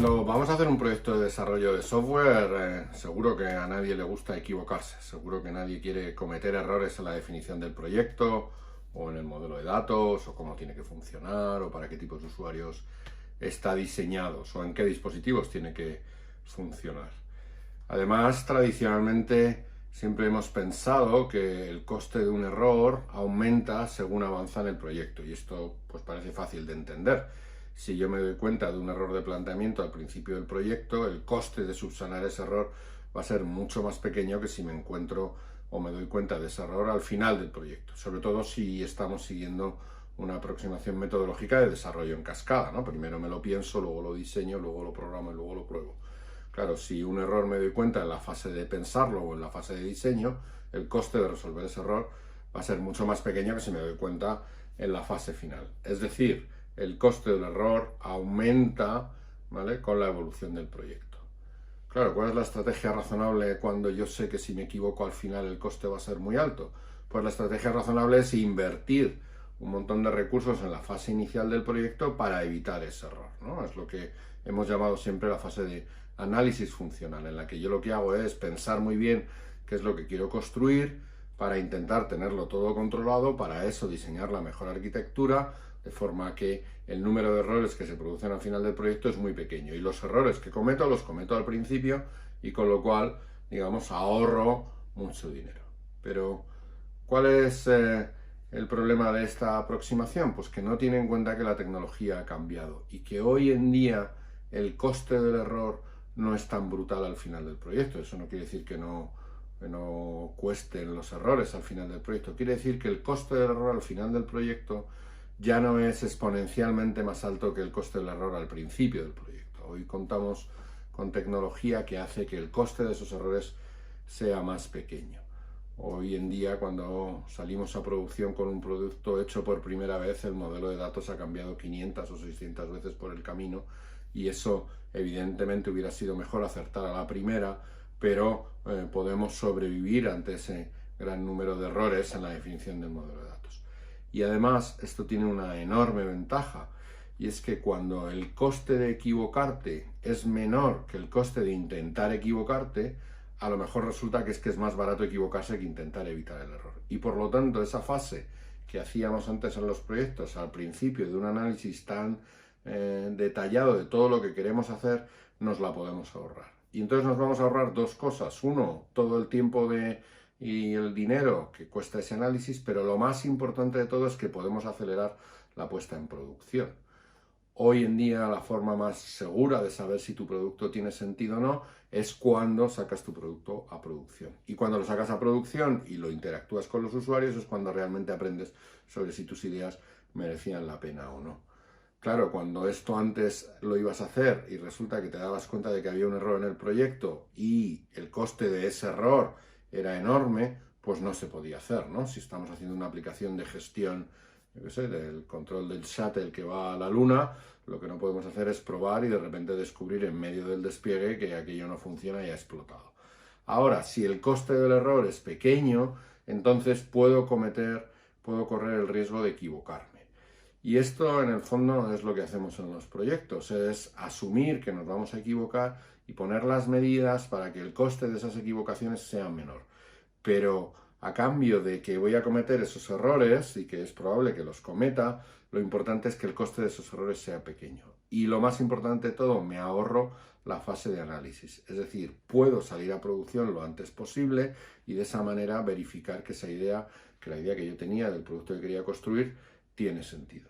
Cuando vamos a hacer un proyecto de desarrollo de software, seguro que a nadie le gusta equivocarse, seguro que nadie quiere cometer errores en la definición del proyecto, o en el modelo de datos, o cómo tiene que funcionar, o para qué tipos de usuarios está diseñado, o en qué dispositivos tiene que funcionar. Además, tradicionalmente siempre hemos pensado que el coste de un error aumenta según avanza en el proyecto, y esto pues parece fácil de entender. Si yo me doy cuenta de un error de planteamiento al principio del proyecto, el coste de subsanar ese error va a ser mucho más pequeño que si me encuentro o me doy cuenta de ese error al final del proyecto, sobre todo si estamos siguiendo una aproximación metodológica de desarrollo en cascada, ¿no? Primero me lo pienso, luego lo diseño, luego lo programo y luego lo pruebo. Claro, si un error me doy cuenta en la fase de pensarlo o en la fase de diseño, el coste de resolver ese error va a ser mucho más pequeño que si me doy cuenta en la fase final. Es decir, el coste del error aumenta, ¿vale?, con la evolución del proyecto. Claro, ¿cuál es la estrategia razonable cuando yo sé que si me equivoco al final el coste va a ser muy alto? Pues la estrategia razonable es invertir un montón de recursos en la fase inicial del proyecto para evitar ese error, ¿no? Es lo que hemos llamado siempre la fase de análisis funcional, en la que yo lo que hago es pensar muy bien qué es lo que quiero construir para intentar tenerlo todo controlado, para eso diseñar la mejor arquitectura, de forma que el número de errores que se producen al final del proyecto es muy pequeño y los errores que cometo los cometo al principio y con lo cual, digamos, ahorro mucho dinero. Pero, ¿cuál es el problema de esta aproximación? Pues que no tiene en cuenta que la tecnología ha cambiado y que hoy en día el coste del error no es tan brutal al final del proyecto. Eso no quiere decir que no cuesten los errores al final del proyecto. Quiere decir que el coste del error al final del proyecto ya no es exponencialmente más alto que el coste del error al principio del proyecto. Hoy contamos con tecnología que hace que el coste de esos errores sea más pequeño. Hoy en día, cuando salimos a producción con un producto hecho por primera vez, el modelo de datos ha cambiado 500 o 600 veces por el camino y eso evidentemente hubiera sido mejor acertar a la primera, pero podemos sobrevivir ante ese gran número de errores en la definición del modelo de datos. Y además esto tiene una enorme ventaja, y es que cuando el coste de equivocarte es menor que el coste de intentar equivocarte, a lo mejor resulta que es más barato equivocarse que intentar evitar el error. Y por lo tanto, esa fase que hacíamos antes en los proyectos, al principio de un análisis tan detallado de todo lo que queremos hacer, nos la podemos ahorrar. Y entonces nos vamos a ahorrar dos cosas. Uno, todo el tiempo y el dinero que cuesta ese análisis, pero lo más importante de todo es que podemos acelerar la puesta en producción. Hoy en día la forma más segura de saber si tu producto tiene sentido o no es cuando sacas tu producto a producción. Y cuando lo sacas a producción y lo interactúas con los usuarios es cuando realmente aprendes sobre si tus ideas merecían la pena o no. Claro, cuando esto antes lo ibas a hacer y resulta que te dabas cuenta de que había un error en el proyecto y el coste de ese error era enorme, pues no se podía hacer, ¿no? Si estamos haciendo una aplicación de gestión, yo qué sé, del control del shuttle que va a la luna, lo que no podemos hacer es probar y de repente descubrir en medio del despliegue que aquello no funciona y ha explotado. Ahora, si el coste del error es pequeño, entonces puedo correr el riesgo de equivocarme. Y esto en el fondo es lo que hacemos en los proyectos, es asumir que nos vamos a equivocar y poner las medidas para que el coste de esas equivocaciones sea menor. Pero a cambio de que voy a cometer esos errores y que es probable que los cometa, lo importante es que el coste de esos errores sea pequeño. Y lo más importante de todo, me ahorro la fase de análisis. Es decir, puedo salir a producción lo antes posible y de esa manera verificar que la idea que yo tenía del producto que quería construir tiene sentido.